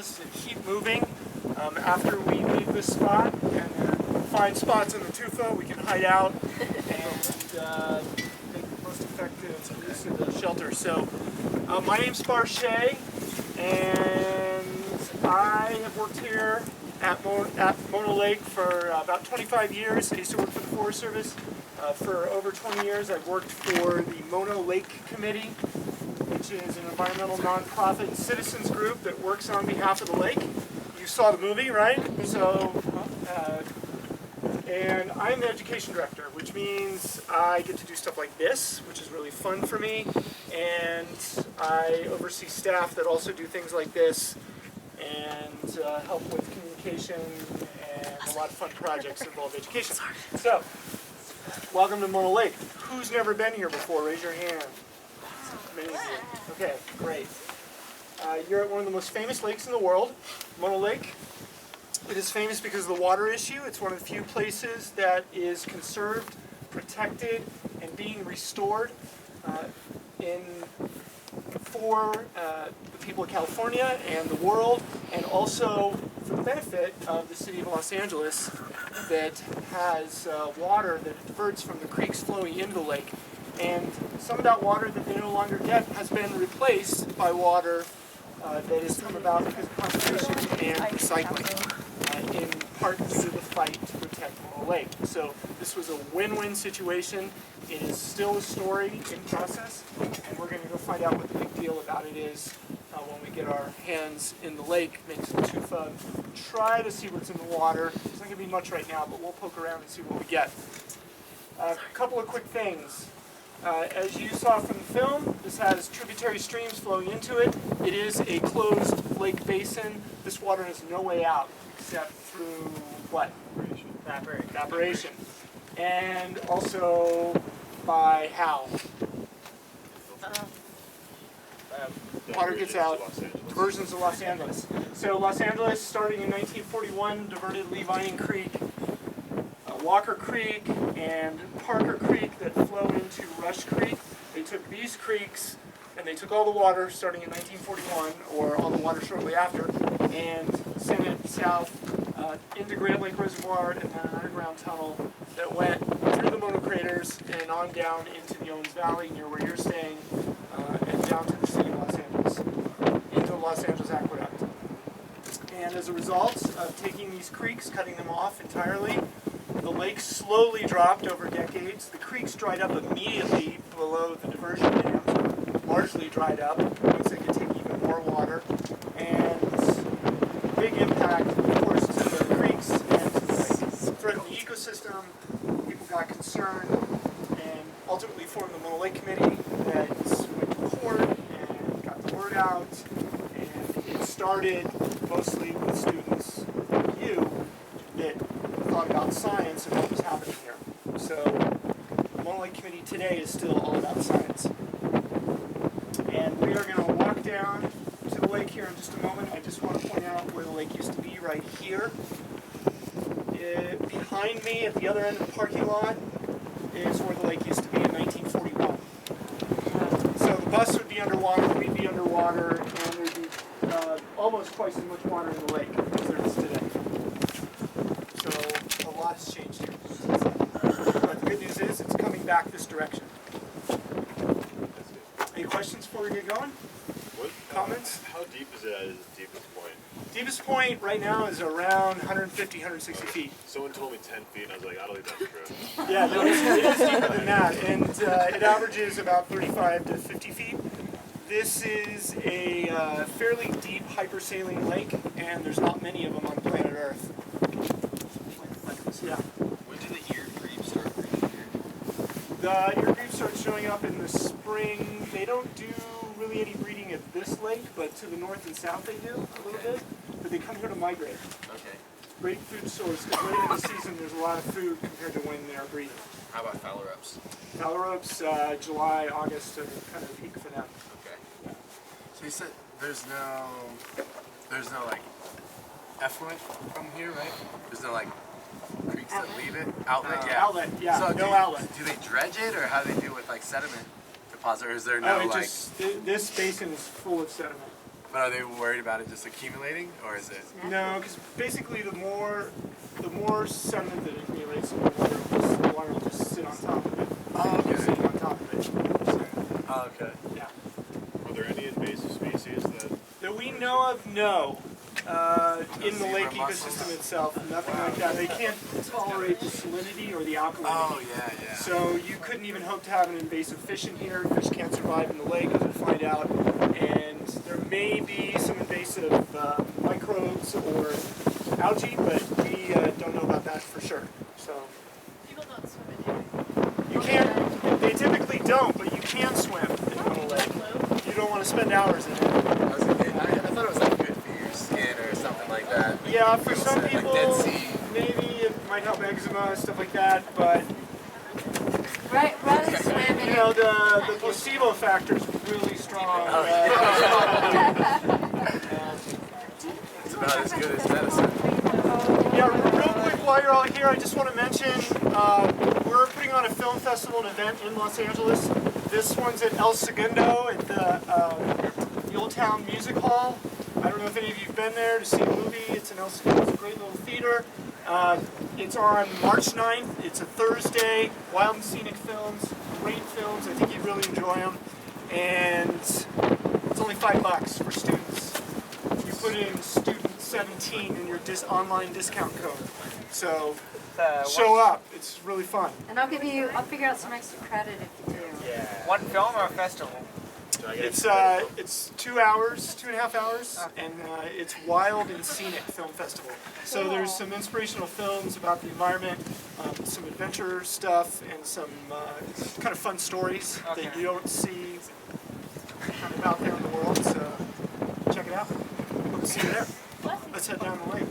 pause and keep moving after we leave this spot, and find spots in the tufa we can hide out and make the most effective use of the shelter. So my name's Sparche, and I have worked here at Mono Lake for about 25 years. I used to work for the Forest Service. For over 20 years, I've worked for the Mono Lake Committee, which is an environmental nonprofit citizens group that works on behalf of the lake. You saw the movie, right? So, and I'm the education director, which means I get to do stuff like this, which is really fun for me, and I oversee staff that also do things like this, and help with communication and a lot of fun projects that involve education. So, welcome to Mono Lake. Who's never been here before? Raise your hand. Many of you. Okay, great. You're at one of the most famous lakes in the world, Mono Lake. It is famous because of the water issue. It's one of the few places that is conserved, protected, and being restored for the people of California and the world, and also for the benefit of the city of Los Angeles that has water that diverts from the creeks flowing into the lake. And some of that water that they no longer get has been replaced by water that has come about because of conservation and recycling, in part due to the fight to protect Mono Lake. So this was a win-win situation. It is still a story in process, and we're going to go find out what the big deal about it is when we get our hands in the lake, make some tufa, try to see what's in the water. There's not going to be much right now, but we'll poke around and see what we get. A couple of quick things. As you saw from the film, this has tributary streams flowing into it. It is a closed lake basin. This water has no way out except through what? Evaporation. And also by how? Water gets out, diversions of Los Angeles. So Los Angeles, starting in 1941, diverted Lee Vining Creek, Walker Creek, and Parker Creek that flow into Rush Creek. They took these creeks and they took all the water starting in 1941, or all the water shortly after, and sent it south into Grand Lake Reservoir, and then an underground tunnel that went through the Mono Craters and on down into the Owens Valley near where you're staying, and down to the city of Los Angeles, into the Los Angeles Aqueduct. And as a result of taking these creeks, cutting them off entirely, the lake slowly dropped over decades. The creeks dried up immediately below the diversion dams, largely dried up, means they could take even more water. And big impact, of course, to the creeks and to the threatened the ecosystem. People got concerned and ultimately formed the Mono Lake Committee that went to court and got the word out. And it started mostly with students like you that thought about science and what was happening here. So the Mono Lake Committee today is still all about science. And we are going to walk down to the lake here in just a moment. I just want to point out where the lake used to be right here. Behind me at the other end of the parking lot is where the lake used to be in 1941. So the bus would be underwater, we'd be underwater, and there'd be almost twice as much water in the lake as there is today. So a lot has changed here. But the good news is it's coming back this direction. Any questions before we get going? Comments? How deep is it at its deepest point? Deepest point right now is around 150, 160 feet. Someone told me 10 feet, and I was like, I don't think that's true. Yeah, no, it is deeper than that, and it averages about 35 to 50 feet. This is a fairly deep hypersaline lake, and there's not many of them on planet Earth. Like this, yeah. When do the ear grebes start breeding here? The ear grebes start showing up in the spring. They don't do really any breeding at this lake, but to the north and south they do a little bit. But they come here to migrate. Okay. Great food source, because later in the season there's a lot of food compared to when they're breeding. How about phalaropes? Phalaropes, July, August are kind of the peak for them. Okay. So you said there's no like effluent from here, right? There's no like creeks that leave it? Outlet, yeah. Outlet, yeah, So no outlet. Do they dredge it, or how do they do with like sediment deposit, or is there no It like... just, this basin is full of sediment. But are they worried about it just accumulating, or is it? No, because basically the more sediment that accumulates, the water will just sit on top of it. Oh, okay. Sitting on top of it. So, Oh, okay. yeah. Are there any invasive species That we know of, no. In the lake Zebra mussels? ecosystem itself, nothing like that. They can't tolerate the salinity or the alkalinity. Oh, yeah. So you couldn't even hope to have an invasive fish in here. Fish can't survive in the lake, as we'll find out. And there may be some invasive microbes or algae, but we don't know about that for sure. So People don't swim in here. you can't. They typically don't, but you can swim in a little lake. You don't want to spend hours in it. I thought it was like good for your skin or something like that. Yeah, for some said, people, like Dead Sea. maybe it might help eczema, stuff like that, but Right, rather swim in you know, the placebo factor is really strong. It's about as good as medicine. Yeah, real quick, while you're all here, I just want to mention we're putting on a film festival and event in Los Angeles. This one's at El Segundo at the Old Town Music Hall. I don't know if any of you have been there to see a movie. It's in El Segundo. It's a great little theater. It's on March 9th. It's a Thursday. Wild and Scenic Films, great films. I think you'd really enjoy them. And it's only $5 for students. You put in student 17 in your online discount code. So show up. It's really fun. And I'll figure out some extra credit if you do. One film or a festival? It's 2 hours, 2.5 hours, and it's Wild and Scenic Film Festival. So there's some inspirational films about the environment, some adventure stuff, and some kind of fun stories that you don't see kind of out there in the world. So check it out. Hope to see you there. Let's head down the lake.